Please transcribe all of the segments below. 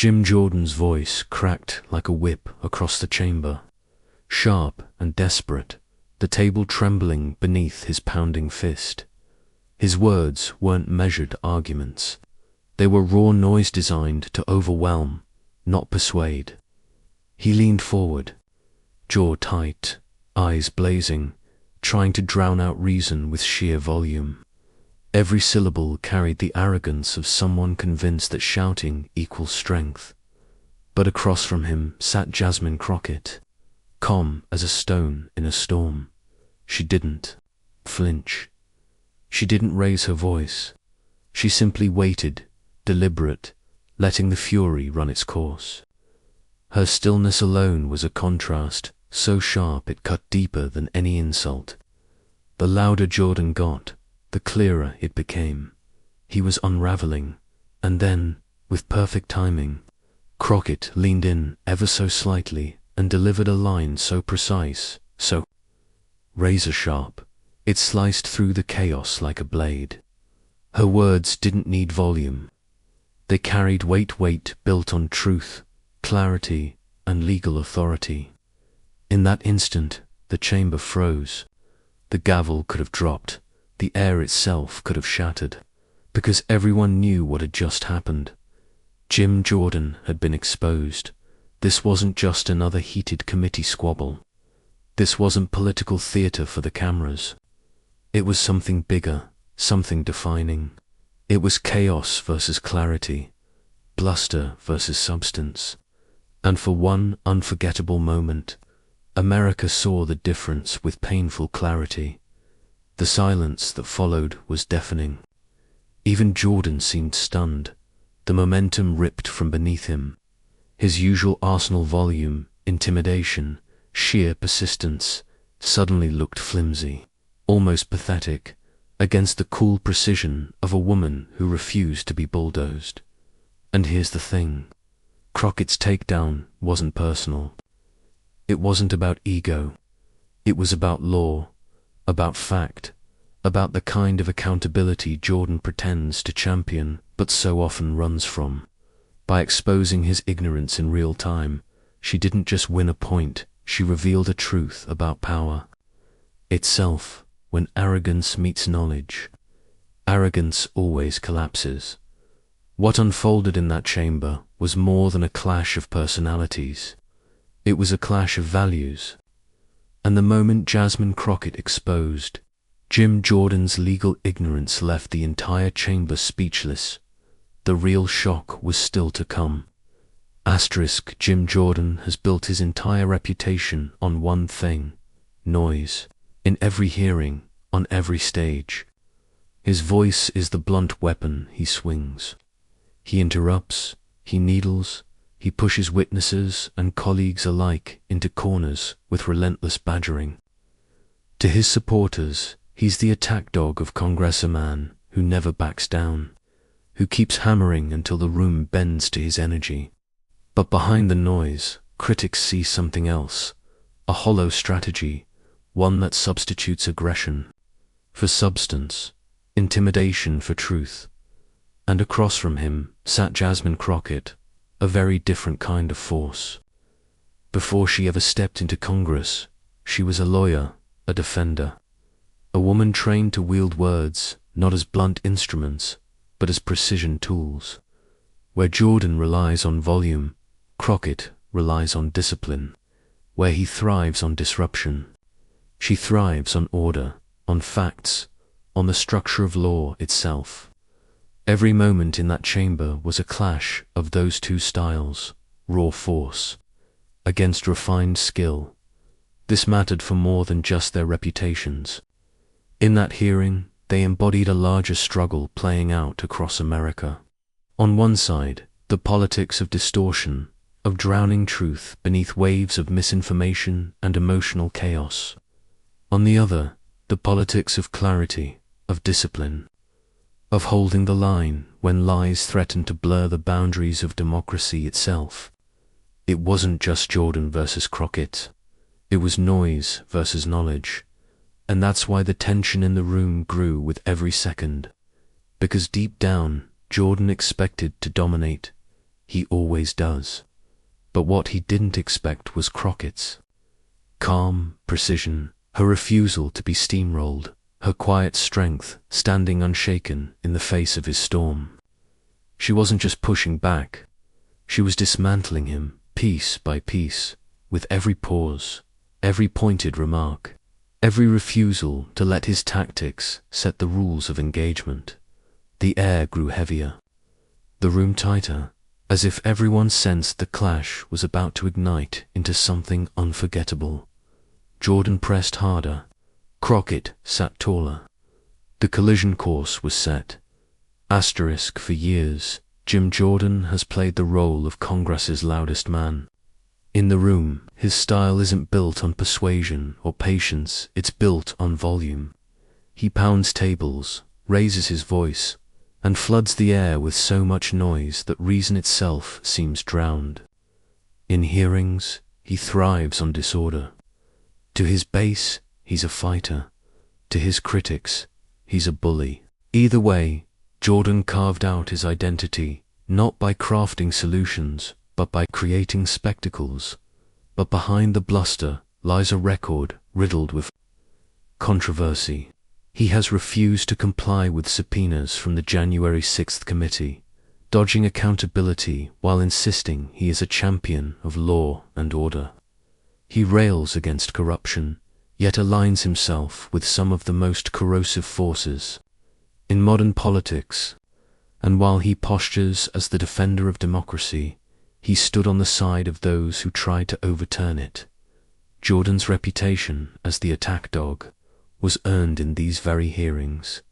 Jim Jordan's voice cracked like a whip across the chamber, sharp and desperate, the table trembling beneath his pounding fist. His words weren't measured arguments. They were raw noise designed to overwhelm, not persuade. He leaned forward, jaw tight, eyes blazing, trying to drown out reason with sheer volume. Every syllable carried the arrogance of someone convinced that shouting equals strength. But across from him sat Jasmine Crockett, calm as a stone in a storm. She didn't flinch. She didn't raise her voice. She simply waited, deliberate, letting the fury run its course. Her stillness alone was a contrast so sharp it cut deeper than any insult. The louder Jordan got, the clearer it became. He was unraveling, and then, with perfect timing, Crockett leaned in ever so slightly and delivered a line so precise, so razor-sharp, it sliced through the chaos like a blade. Her words didn't need volume. They carried weight built on truth, clarity, and legal authority. In that instant, the chamber froze. The gavel could have dropped. The air itself could have shattered, because everyone knew what had just happened. Jim Jordan had been exposed. This wasn't just another heated committee squabble. This wasn't political theater for the cameras. It was something bigger, something defining. It was chaos versus clarity, bluster versus substance. And for one unforgettable moment, America saw the difference with painful clarity. The silence that followed was deafening. Even Jordan seemed stunned. The momentum ripped from beneath him. His usual arsenal volume, intimidation, sheer persistence, suddenly looked flimsy, almost pathetic, against the cool precision of a woman who refused to be bulldozed. And here's the thing. Crockett's takedown wasn't personal. It wasn't about ego. It was about law, about fact, about the kind of accountability Jordan pretends to champion but so often runs from. By exposing his ignorance in real time, she didn't just win a point, she revealed a truth about power itself. When arrogance meets knowledge, arrogance always collapses. What unfolded in that chamber was more than a clash of personalities. It was a clash of values. And the moment Jasmine Crockett exposed, Jim Jordan's legal ignorance left the entire chamber speechless. The real shock was still to come. Asterisk, Jim Jordan has built his entire reputation on one thing: noise. In every hearing, on every stage. His voice is the blunt weapon he swings. He interrupts, he needles, he pushes witnesses and colleagues alike into corners with relentless badgering. To his supporters, he's the attack dog of congressman who never backs down, who keeps hammering until the room bends to his energy. But behind the noise, critics see something else, a hollow strategy, one that substitutes aggression for substance, intimidation for truth. And across from him sat Jasmine Crockett, a very different kind of force. Before she ever stepped into Congress, she was a lawyer, a defender, a woman trained to wield words not as blunt instruments, but as precision tools. Where Jordan relies on volume, Crockett relies on discipline. Where he thrives on disruption, she thrives on order, on facts, on the structure of law itself. Every moment in that chamber was a clash of those two styles, raw force against refined skill. This mattered for more than just their reputations. In that hearing, they embodied a larger struggle playing out across America. On one side, the politics of distortion, of drowning truth beneath waves of misinformation and emotional chaos. On the other, the politics of clarity, of discipline, of holding the line when lies threatened to blur the boundaries of democracy itself. It wasn't just Jordan versus Crockett. It was noise versus knowledge. And that's why the tension in the room grew with every second. Because deep down, Jordan expected to dominate. he always does. But what he didn't expect was Crockett's calm precision, her refusal to be steamrolled, her quiet strength standing unshaken in the face of his storm. She wasn't just pushing back, she was dismantling him piece by piece, with every pause, every pointed remark, every refusal to let his tactics set the rules of engagement. The air grew heavier, the room tighter, as if everyone sensed the clash was about to ignite into something unforgettable. Jordan pressed harder. Crockett sat taller. The collision course was set. Asterisk for years, Jim Jordan has played the role of Congress's loudest man. In the room, his style isn't built on persuasion or patience, it's built on volume. He pounds tables, raises his voice, and floods the air with so much noise that reason itself seems drowned. In hearings, he thrives on disorder. To his base, he's a fighter. To his critics, he's a bully. Either way, Jordan carved out his identity, not by crafting solutions, but by creating spectacles. But behind the bluster lies a record riddled with controversy. He has refused to comply with subpoenas from the January 6th committee, dodging accountability while insisting he is a champion of law and order. He rails against corruption, yet aligns himself with some of the most corrosive forces in modern politics. And while he postures as the defender of democracy, he stood on the side of those who tried to overturn it. Jordan's reputation as the attack dog was earned in these very hearings.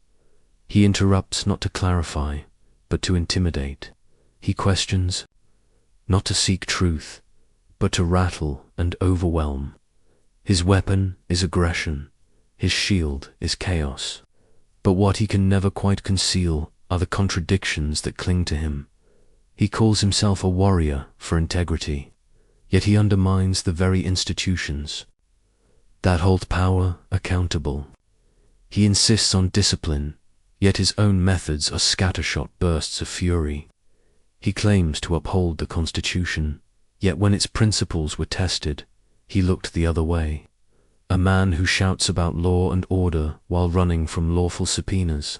He interrupts not to clarify, but to intimidate. He questions, not to seek truth, but to rattle and overwhelm. His weapon is aggression, his shield is chaos. But what he can never quite conceal are the contradictions that cling to him. He calls himself a warrior for integrity, yet he undermines the very institutions that hold power accountable. He insists on discipline, yet his own methods are scattershot bursts of fury. He claims to uphold the Constitution, yet when its principles were tested, he looked the other way. A man who shouts about law and order while running from lawful subpoenas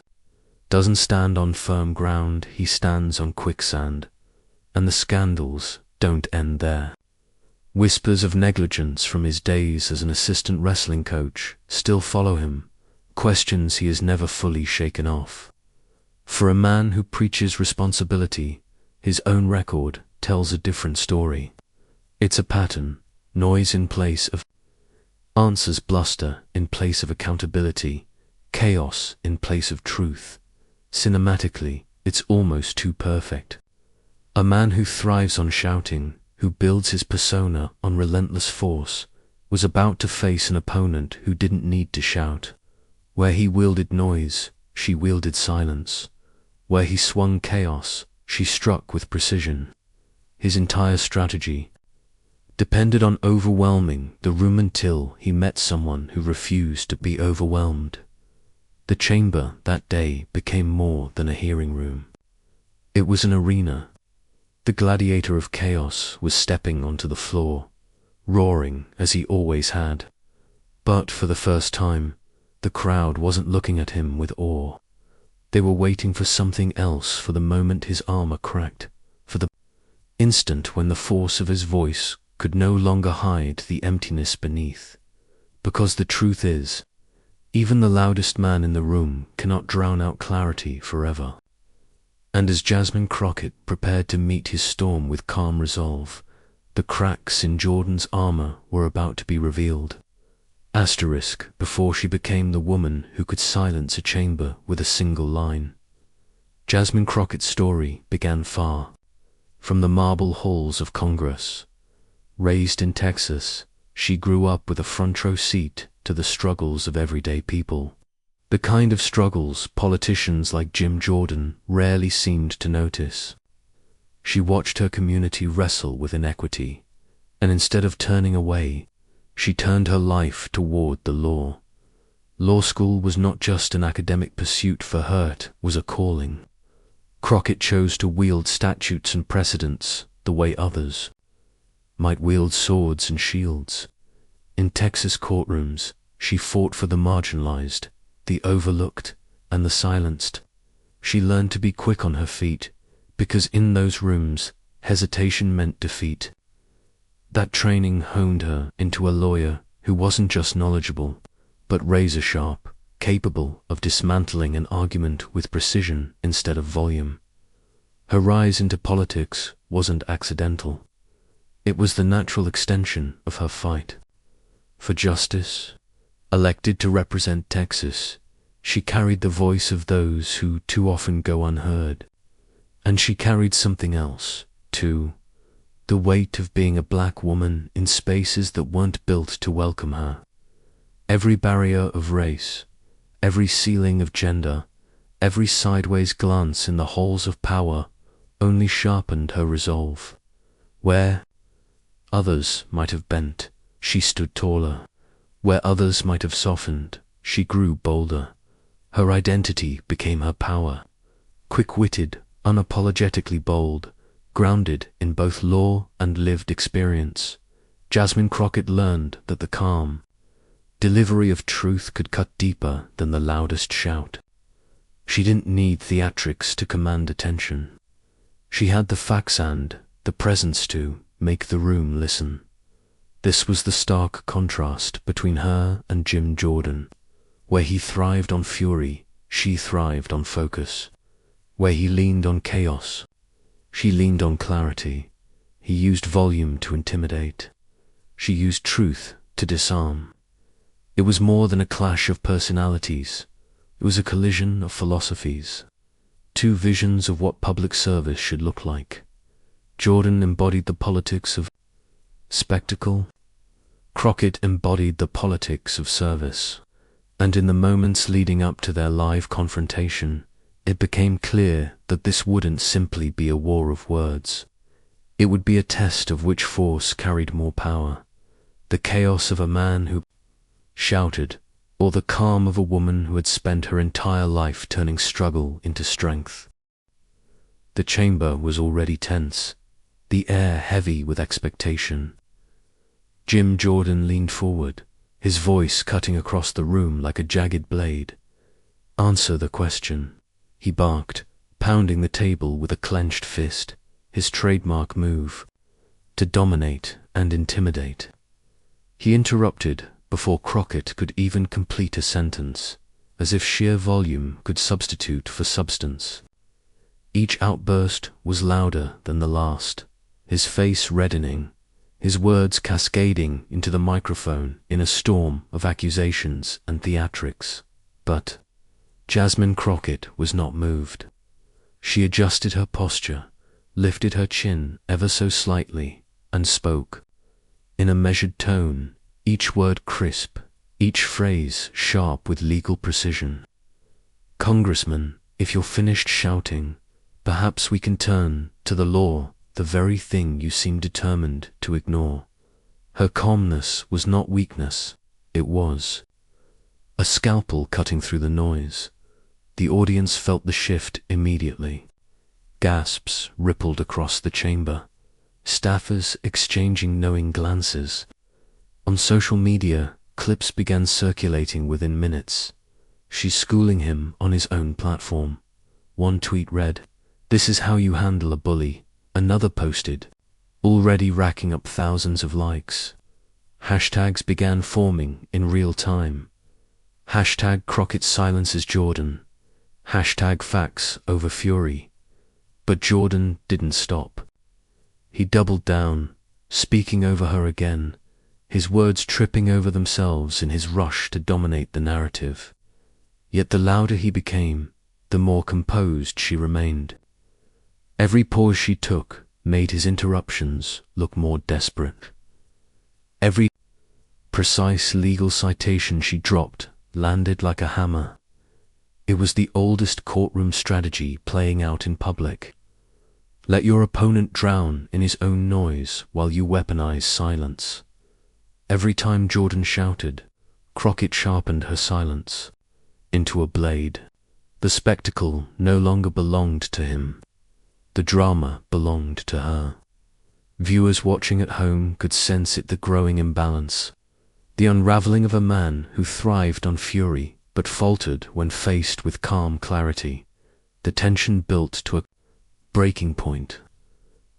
doesn't stand on firm ground, he stands on quicksand. And the scandals don't end there. Whispers of negligence from his days as an assistant wrestling coach still follow him, questions he has never fully shaken off. For a man who preaches responsibility, his own record tells a different story. It's a pattern, noise in place of answers, bluster in place of accountability, chaos in place of truth. Cinematically, it's almost too perfect. A man who thrives on shouting, who builds his persona on relentless force, was about to face an opponent who didn't need to shout. Where he wielded noise, she wielded silence. Where he swung chaos, she struck with precision. His entire strategy depended on overwhelming the room until he met someone who refused to be overwhelmed. The chamber that day became more than a hearing room. It was an arena. The gladiator of chaos was stepping onto the floor, roaring as he always had. But for the first time, the crowd wasn't looking at him with awe. They were waiting for something else, for the moment his armor cracked, for the instant when the force of his voice could no longer hide the emptiness beneath. Because the truth is, even the loudest man in the room cannot drown out clarity forever. And as Jasmine Crockett prepared to meet his storm with calm resolve, the cracks in Jordan's armor were about to be revealed. Asterisk before she became the woman who could silence a chamber with a single line. Jasmine Crockett's story began far from the marble halls of Congress. Raised in Texas, she grew up with a front row seat to the struggles of everyday people. The kind of struggles politicians like Jim Jordan rarely seemed to notice. She watched her community wrestle with inequity, and instead of turning away, she turned her life toward the law. Law school was not just an academic pursuit for her, it was a calling. Crockett chose to wield statutes and precedents the way others might wield swords and shields. In Texas courtrooms, she fought for the marginalized, the overlooked, and the silenced. She learned to be quick on her feet, because in those rooms, hesitation meant defeat. That training honed her into a lawyer who wasn't just knowledgeable, but razor-sharp, capable of dismantling an argument with precision instead of volume. Her rise into politics wasn't accidental. It was the natural extension of her fight for justice. Elected to represent Texas, she carried the voice of those who too often go unheard. And she carried something else, too, the weight of being a black woman in spaces that weren't built to welcome her. Every barrier of race, every ceiling of gender, every sideways glance in the halls of power only sharpened her resolve. Where others might have bent, she stood taller. Where others might have softened, she grew bolder. Her identity became her power. Quick-witted, unapologetically bold, grounded in both law and lived experience, Jasmine Crockett learned that the calm delivery of truth could cut deeper than the loudest shout. She didn't need theatrics to command attention. She had the facts and the presence to make the room listen. This was the stark contrast between her and Jim Jordan. Where he thrived on fury, she thrived on focus. Where he leaned on chaos, she leaned on clarity. He used volume to intimidate. She used truth to disarm. It was more than a clash of personalities. It was a collision of philosophies. Two visions of what public service should look like. Jordan embodied the politics of spectacle. Crockett embodied the politics of service. And in the moments leading up to their live confrontation, it became clear that this wouldn't simply be a war of words. It would be a test of which force carried more power. The chaos of a man who shouted, or the calm of a woman who had spent her entire life turning struggle into strength. The chamber was already tense, the air heavy with expectation. Jim Jordan leaned forward, his voice cutting across the room like a jagged blade. "Answer the question," he barked, pounding the table with a clenched fist, his trademark move, to dominate and intimidate. He interrupted before Crockett could even complete a sentence, as if sheer volume could substitute for substance. Each outburst was louder than the last, his face reddening, his words cascading into the microphone in a storm of accusations and theatrics. But Jasmine Crockett was not moved. She adjusted her posture, lifted her chin ever so slightly, and spoke. In a measured tone, each word crisp, each phrase sharp with legal precision. "Congressman, if you're finished shouting, perhaps we can turn to the law, the very thing you seem determined to ignore." Her calmness was not weakness, it was a scalpel cutting through the noise. The audience felt the shift immediately. Gasps rippled across the chamber, staffers exchanging knowing glances. On social media, clips began circulating within minutes. She's schooling him on his own platform. One tweet read, "This is how you handle a bully." Another posted, already racking up thousands of likes. Hashtags began forming in real time. Hashtag Crockett silences Jordan. Hashtag facts over fury. But Jordan didn't stop. He doubled down, speaking over her again, his words tripping over themselves in his rush to dominate the narrative. Yet the louder he became, the more composed she remained. Every pause she took made his interruptions look more desperate. Every precise legal citation she dropped landed like a hammer. It was the oldest courtroom strategy playing out in public. Let your opponent drown in his own noise while you weaponize silence. Every time Jordan shouted, Crockett sharpened her silence into a blade. The spectacle no longer belonged to him. The drama belonged to her. Viewers watching at home could sense the growing imbalance, the unraveling of a man who thrived on fury but faltered when faced with calm clarity. The tension built to a breaking point.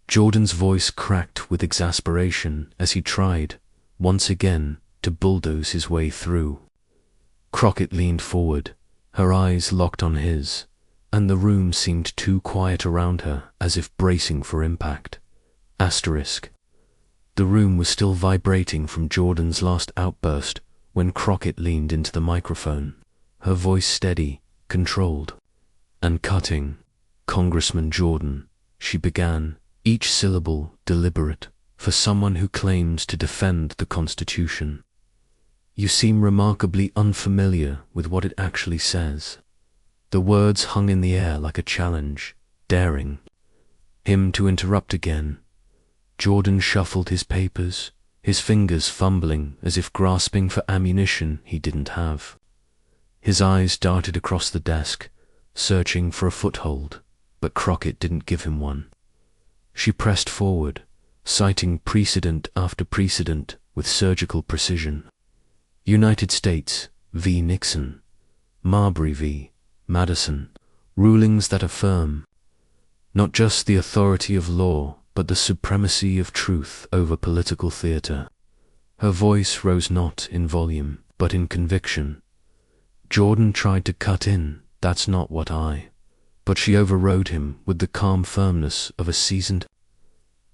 Jordan's voice cracked with exasperation as he tried, once again, to bulldoze his way through. Crockett leaned forward, her eyes locked on his, and the room seemed too quiet around her, as if bracing for impact. Asterisk. The room was still vibrating from Jordan's last outburst when Crockett leaned into the microphone, her voice steady, controlled, and cutting. "Congressman Jordan," she began, each syllable deliberate for someone who claims to defend the Constitution. "You seem remarkably unfamiliar with what it actually says." The words hung in the air like a challenge, daring him to interrupt again. Jordan shuffled his papers, his fingers fumbling as if grasping for ammunition he didn't have. His eyes darted across the desk, searching for a foothold, but Crockett didn't give him one. She pressed forward, citing precedent after precedent with surgical precision. United States v. Nixon, Marbury v. Madison, rulings that affirm not just the authority of law, but the supremacy of truth over political theater. Her voice rose not in volume, but in conviction. Jordan tried to cut in, "That's not what I," but she overrode him with the calm firmness of a seasoned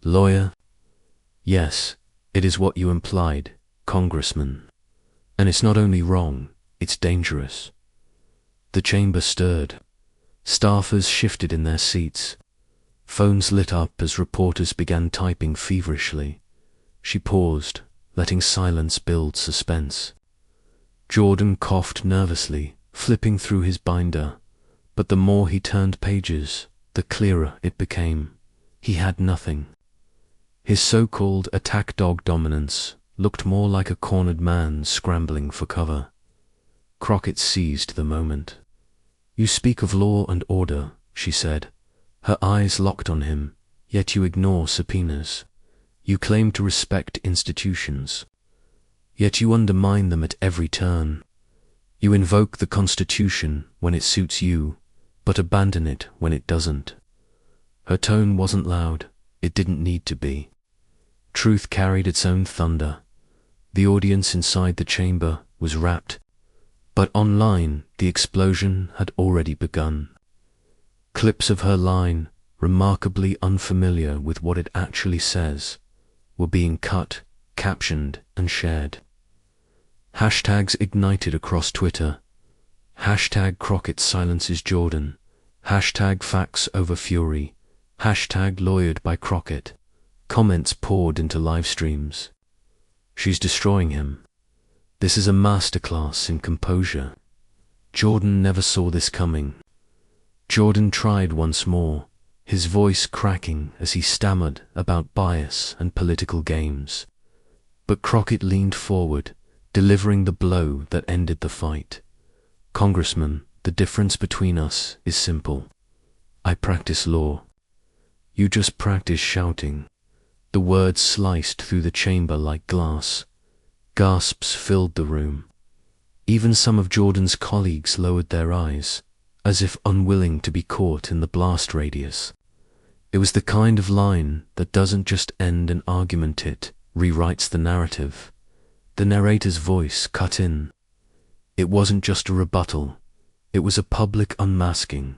lawyer. "Yes, it is what you implied, Congressman. And it's not only wrong, it's dangerous." The chamber stirred. Staffers shifted in their seats. Phones lit up as reporters began typing feverishly. She paused, letting silence build suspense. Jordan coughed nervously, flipping through his binder, but the more he turned pages, the clearer it became. He had nothing. His so-called attack dog dominance looked more like a cornered man scrambling for cover. Crockett seized the moment. "You speak of law and order," she said, her eyes locked on him, "yet you ignore subpoenas. You claim to respect institutions, yet you undermine them at every turn. You invoke the Constitution when it suits you, but abandon it when it doesn't." Her tone wasn't loud. It didn't need to be. Truth carried its own thunder. The audience inside the chamber was rapt, but online the explosion had already begun. Clips of her line, remarkably unfamiliar with what it actually says, were being cut, captioned, and shared. Hashtags ignited across Twitter. Hashtag Crockett silences Jordan. Hashtag facts over fury. Hashtag lawyered by Crockett. Comments poured into live streams. "She's destroying him. This is a masterclass in composure." Jordan never saw this coming. Jordan tried once more, his voice cracking as he stammered about bias and political games. But Crockett leaned forward, delivering the blow that ended the fight. "Congressman, the difference between us is simple. I practice law. You just practice shouting." The words sliced through the chamber like glass. Gasps filled the room. Even some of Jordan's colleagues lowered their eyes, as if unwilling to be caught in the blast radius. It was the kind of line that doesn't just end an argument, it rewrites the narrative. The narrator's voice cut in. It wasn't just a rebuttal, it was a public unmasking.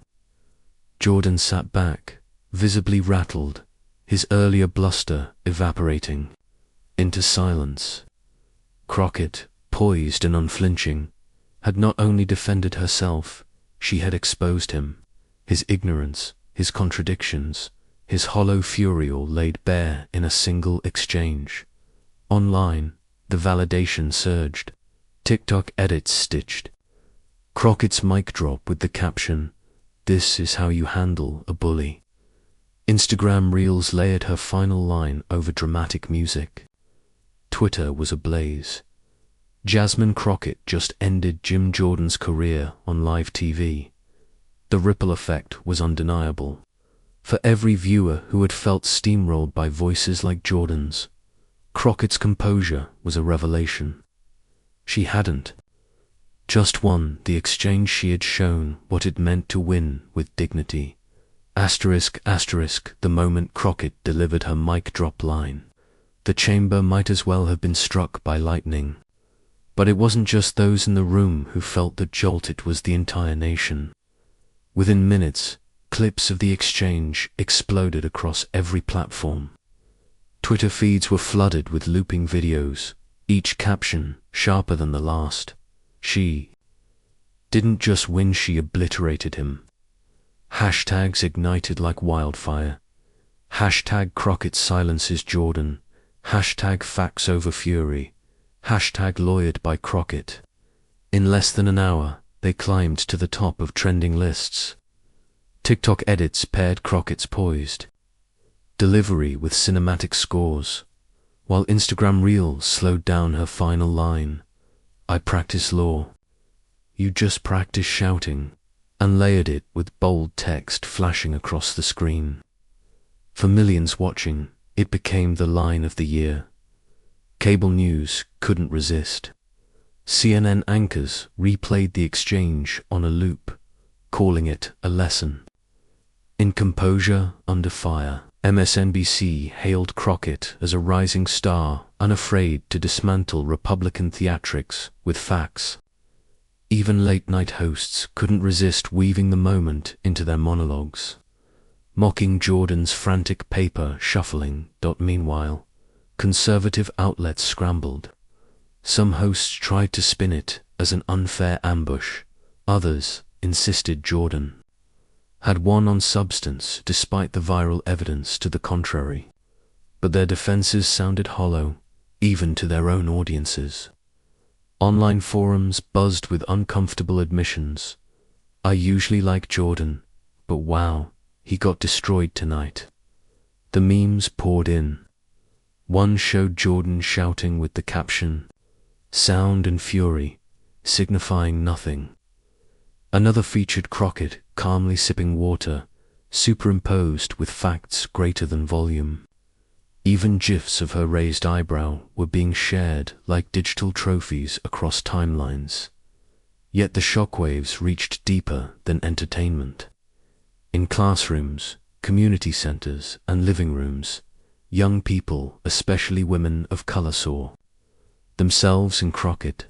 Jordan sat back, visibly rattled, his earlier bluster evaporating into silence. Crockett, poised and unflinching, had not only defended herself, she had exposed him, his ignorance, his contradictions, his hollow fury all laid bare in a single exchange. Online, the validation surged, TikTok edits stitched. Crockett's mic drop with the caption, "This is how you handle a bully." Instagram Reels layered her final line over dramatic music. Twitter was ablaze. Jasmine Crockett just ended Jim Jordan's career on live TV. The ripple effect was undeniable. For every viewer who had felt steamrolled by voices like Jordan's, Crockett's composure was a revelation. She hadn't just won the exchange, she had shown what it meant to win with dignity. The moment Crockett delivered her mic drop line, the chamber might as well have been struck by lightning. But it wasn't just those in the room who felt the jolt, it was the entire nation. Within minutes, clips of the exchange exploded across every platform. Twitter feeds were flooded with looping videos, each caption sharper than the last. She didn't just win, she obliterated him. Hashtags ignited like wildfire. Hashtag Crockett silences Jordan. Hashtag facts over fury. Hashtag lawyered by Crockett. In less than an hour, they climbed to the top of trending lists. TikTok edits paired Crockett's poised delivery with cinematic scores, while Instagram Reels slowed down her final line, "I practice law, you just practice shouting," and layered it with bold text flashing across the screen. For millions watching, it became the line of the year. Cable news couldn't resist. CNN anchors replayed the exchange on a loop, calling it a lesson in composure under fire. MSNBC hailed Crockett as a rising star, unafraid to dismantle Republican theatrics with facts. Even late-night hosts couldn't resist weaving the moment into their monologues, mocking Jordan's frantic paper shuffling. Meanwhile, conservative outlets scrambled. Some hosts tried to spin it as an unfair ambush. Others insisted Jordan had won on substance despite the viral evidence to the contrary. But their defenses sounded hollow, even to their own audiences. Online forums buzzed with uncomfortable admissions. "I usually like Jordan, but wow, he got destroyed tonight." The memes poured in. One showed Jordan shouting with the caption, "Sound and fury, signifying nothing." Another featured Crockett calmly sipping water, superimposed with facts greater than volume. Even GIFs of her raised eyebrow were being shared like digital trophies across timelines. Yet the shockwaves reached deeper than entertainment. In classrooms, community centers, and living rooms, young people, especially women of color, saw themselves in Crockett.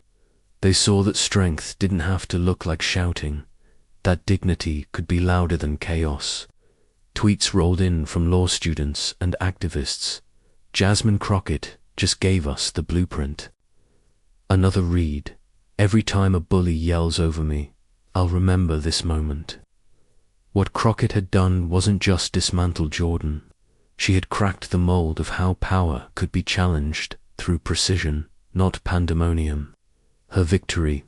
They saw that strength didn't have to look like shouting, that dignity could be louder than chaos. Tweets rolled in from law students and activists. "Jasmine Crockett just gave us the blueprint." Another read, "Every time a bully yells over me, I'll remember this moment." What Crockett had done wasn't just dismantle Jordan. She had cracked the mold of how power could be challenged through precision, not pandemonium. Her victory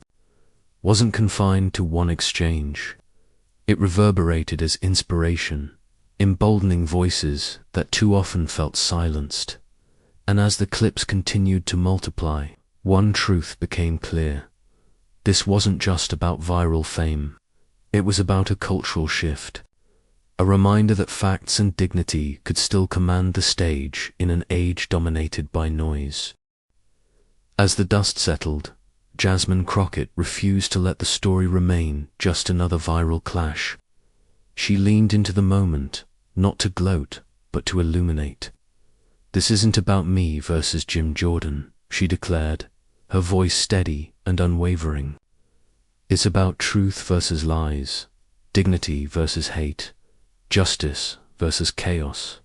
wasn't confined to one exchange. It reverberated as inspiration, emboldening voices that too often felt silenced. And as the clips continued to multiply, one truth became clear. This wasn't just about viral fame. It was about a cultural shift. A reminder that facts and dignity could still command the stage in an age dominated by noise. As the dust settled, Jasmine Crockett refused to let the story remain just another viral clash. She leaned into the moment, not to gloat, but to illuminate. "This isn't about me versus Jim Jordan," she declared, her voice steady and unwavering. "It's about truth versus lies, dignity versus hate, justice versus chaos."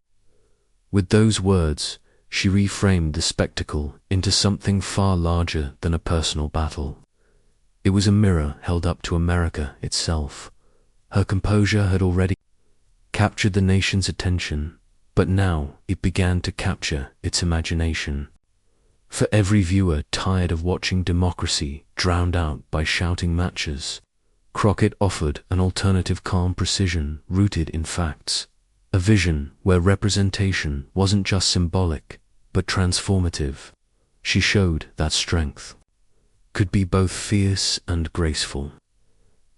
With those words, she reframed the spectacle into something far larger than a personal battle. It was a mirror held up to America itself. Her composure had already captured the nation's attention, but now it began to capture its imagination. For every viewer tired of watching democracy drowned out by shouting matches, Crockett offered an alternative calm precision rooted in facts. A vision where representation wasn't just symbolic, but transformative. She showed that strength could be both fierce and graceful.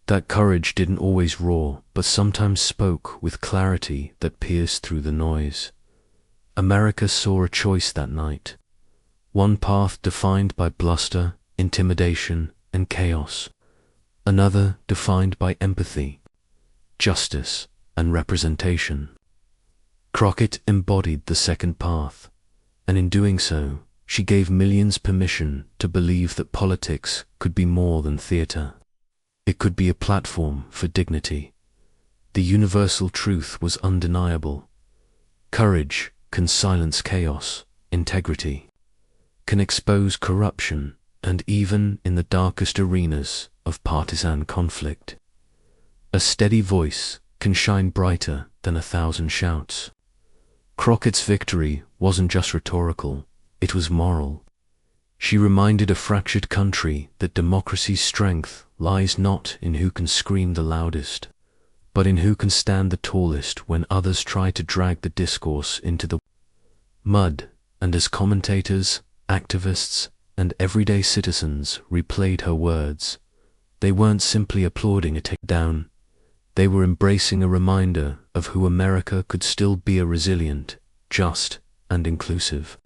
That courage didn't always roar, but sometimes spoke with clarity that pierced through the noise. America saw a choice that night. One path defined by bluster, intimidation, and chaos. Another defined by empathy, justice, and representation. Crockett embodied the second path, and in doing so, she gave millions permission to believe that politics could be more than theater. It could be a platform for dignity. The universal truth was undeniable. Courage can silence chaos, integrity can expose corruption, and even in the darkest arenas of partisan conflict, a steady voice can shine brighter than 1,000 shouts. Crockett's victory wasn't just rhetorical, it was moral. She reminded a fractured country that democracy's strength lies not in who can scream the loudest, but in who can stand the tallest when others try to drag the discourse into the mud. And as commentators, activists, and everyday citizens replayed her words, they weren't simply applauding a takedown, they were embracing a reminder of who America could still be: a resilient, just, and inclusive.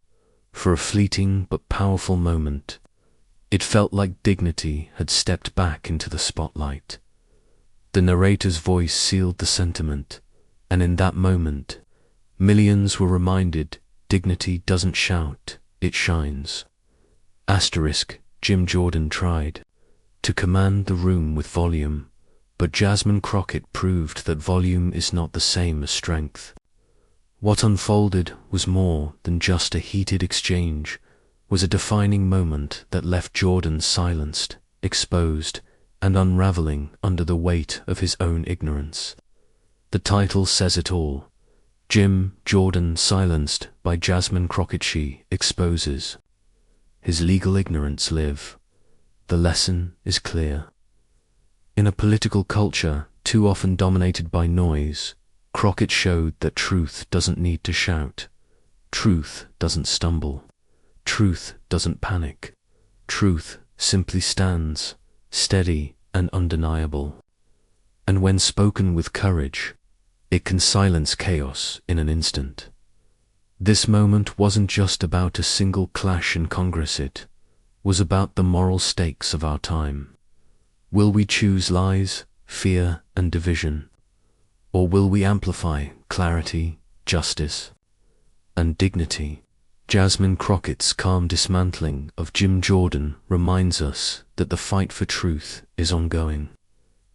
For a fleeting but powerful moment, it felt like dignity had stepped back into the spotlight. The narrator's voice sealed the sentiment, and in that moment, millions were reminded dignity doesn't shout, it shines. Jim Jordan tried to command the room with volume, but Jasmine Crockett proved that volume is not the same as strength. What unfolded was more than just a heated exchange, was a defining moment that left Jordan silenced, exposed, and unraveling under the weight of his own ignorance. The title says it all. Jim Jordan silenced by Jasmine Crockett. She exposes his legal ignorance. Live. The lesson is clear. In a political culture too often dominated by noise, Crockett showed that truth doesn't need to shout. Truth doesn't stumble. Truth doesn't panic. Truth simply stands, steady and undeniable. And when spoken with courage, it can silence chaos in an instant. This moment wasn't just about a single clash in Congress, it was about the moral stakes of our time. Will we choose lies, fear, and division? Or will we amplify clarity, justice, and dignity? Jasmine Crockett's calm dismantling of Jim Jordan reminds us that the fight for truth is ongoing,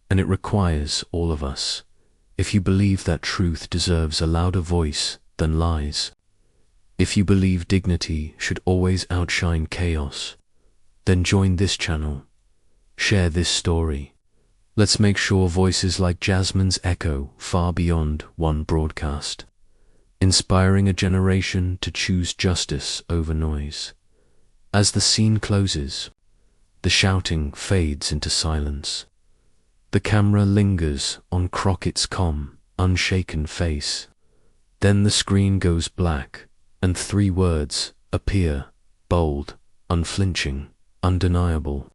and it requires all of us. If you believe that truth deserves a louder voice than lies, if you believe dignity should always outshine chaos, then join this channel. Share this story. Let's make sure voices like Jasmine's echo far beyond one broadcast, inspiring a generation to choose justice over noise. As the scene closes, the shouting fades into silence. The camera lingers on Crockett's calm, unshaken face. Then the screen goes black, and 3 words appear, bold, unflinching, undeniable.